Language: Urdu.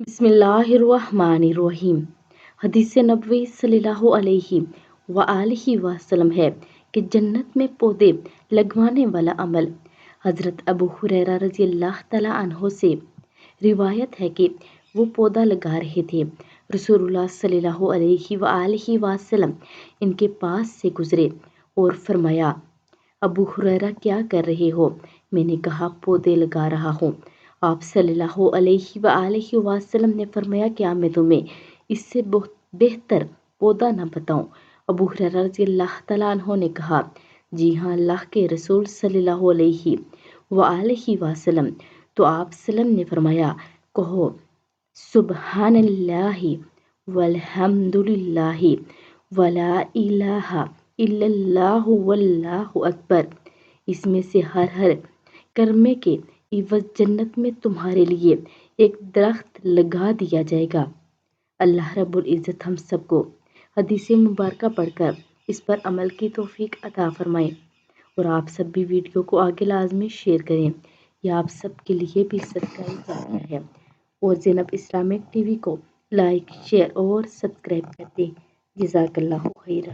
بسم اللہ الرحمن الرحیم۔ حدیث نبوی صلی اللہ علیہ وآلہ وسلم ہے کہ جنت میں پودے لگوانے والا عمل۔ حضرت ابو ہریرہ رضی اللہ تعالیٰ عنہ سے روایت ہے کہ وہ پودا لگا رہے تھے۔ رسول اللہ صلی اللہ علیہ وآلہ وسلم ان کے پاس سے گزرے اور فرمایا، ابو ہریرہ کیا کر رہے ہو؟ میں نے کہا، پودے لگا رہا ہوں۔ آپ صلی اللہ علیہ وآلہ وسلم نے فرمایا، کیا میں تمہیں اس سے بہتر پودا نہ بتاؤں؟ ابو ہریرہ رضی اللہ تعالیٰ عنہ نے کہا، جی ہاں اللہ کے رسول صلی اللہ علیہ وآلہ وسلم۔ تو آپ وسلم نے فرمایا، کہو سبحان اللہ والحمد للہ ولا الہ الا اللہ واللہ اکبر۔ اس میں سے ہر کلمے کے عوض جنت میں تمہارے لیے ایک درخت لگا دیا جائے گا۔ اللہ رب العزت ہم سب کو حدیث مبارکہ پڑھ کر اس پر عمل کی توفیق عطا فرمائے، اور آپ سب بھی ویڈیو کو آگے لازمی شیئر کریں، یہ آپ سب کے لیے بھی صدقہ جاریہ ہے۔ اور زینب اسلامک ٹی وی کو لائک، شیئر اور سبسکرائب کر دیں۔ جزاک اللہ خیرہ۔